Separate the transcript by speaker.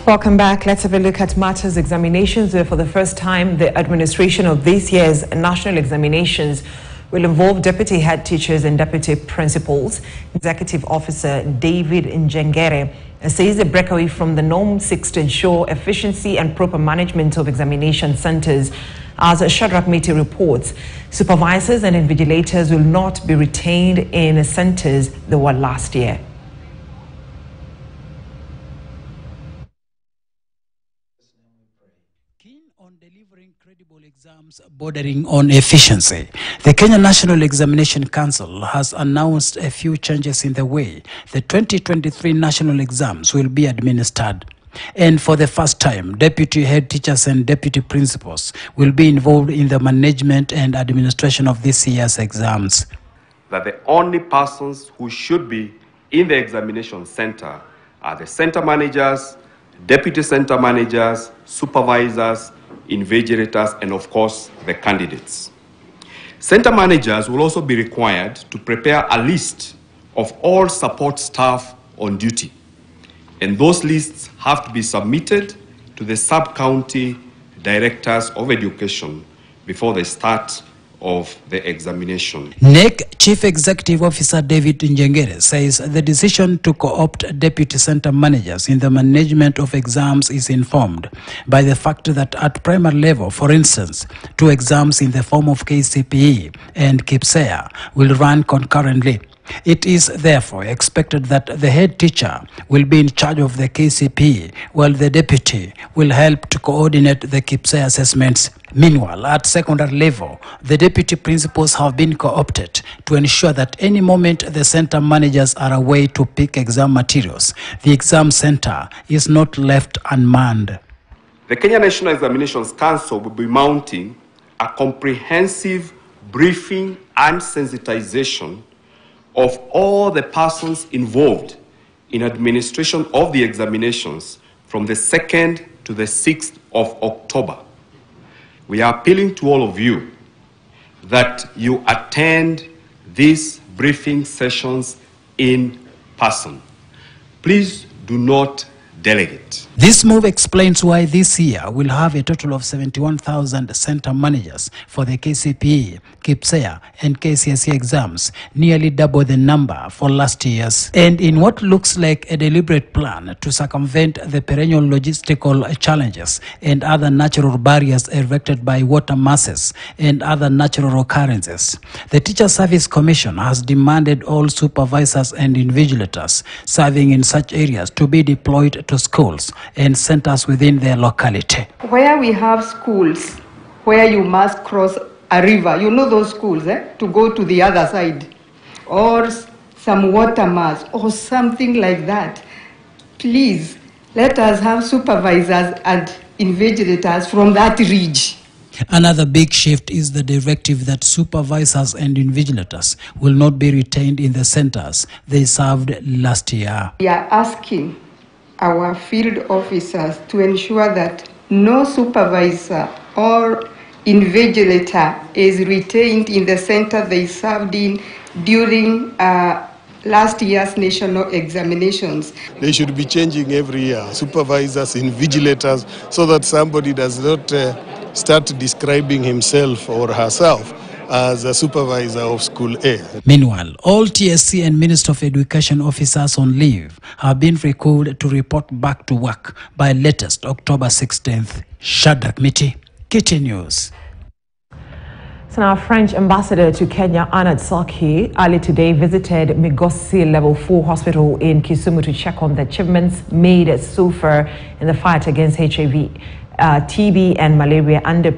Speaker 1: Welcome back. Let's have a look at matters examinations, where for the first time the administration of this year's national examinations will involve deputy head teachers and deputy principals. Executive Officer David Njengere says the breakaway from the norm seeks to ensure efficiency and proper management of examination centers. As Shadrach Mete reports, supervisors and invigilators will not be retained in centers that were last year.
Speaker 2: On delivering credible exams bordering on efficiency, the Kenya National Examination Council has announced a few changes in the way the 2023 national exams will be administered. And for the first time, deputy head teachers and deputy principals will be involved in the management and administration of this year's exams.
Speaker 3: That the only persons who should be in the examination center are the center managers, deputy center managers, supervisors, invigilators, and of course, the candidates. Center managers will also be required to prepare a list of all support staff on duty. And those lists have to be submitted to the sub-county directors of education before the start of the examination.
Speaker 2: NEC Chief Executive Officer David Njengere says the decision to co-opt deputy center managers in the management of exams is informed by the fact that at primary level, for instance, 2 exams in the form of KCPE and KPSEA will run concurrently. It is therefore expected that the head teacher will be in charge of the KCPE, while the deputy will help to coordinate the KPSEA assessments. Meanwhile, at secondary level, the deputy principals have been co-opted to ensure that any moment the center managers are away to pick exam materials, the exam center is not left unmanned.
Speaker 3: The Kenya National Examinations Council will be mounting a comprehensive briefing and sensitization of all the persons involved in administration of the examinations from the 2nd to the 6th of October. We are appealing to all of you that you attend these briefing sessions in person. Please do not delegate.
Speaker 2: This move explains why this year we'll have a total of 71,000 center managers for the KCPE, KPSEA, and KCSE exams, nearly double the number for last year's. And in what looks like a deliberate plan to circumvent the perennial logistical challenges and other natural barriers erected by water masses and other natural occurrences, the Teacher Service Commission has demanded all supervisors and invigilators serving in such areas to be deployed to schools and centers within their locality.
Speaker 4: Where we have schools where you must cross a river, you know those schools, to go to the other side, or some water mass or something like that, please let us have supervisors and invigilators from that region.
Speaker 2: Another big shift is the directive that supervisors and invigilators will not be retained in the centers they served last year.
Speaker 4: We are asking our field officers to ensure that no supervisor or invigilator is retained in the center they served in during last year's national examinations.
Speaker 5: They should be changing every year, supervisors, invigilators, so that somebody does not start describing himself or herself as a supervisor of school A.
Speaker 2: Meanwhile, all TSC and Minister of Education officers on leave have been recalled to report back to work by latest October 16th. Shadrach Mete, KTN News.
Speaker 1: So now, French ambassador to Kenya, Anad Saki, early today visited Migosi Level 4 Hospital in Kisumu to check on the achievements made so far in the fight against HIV, TB and malaria under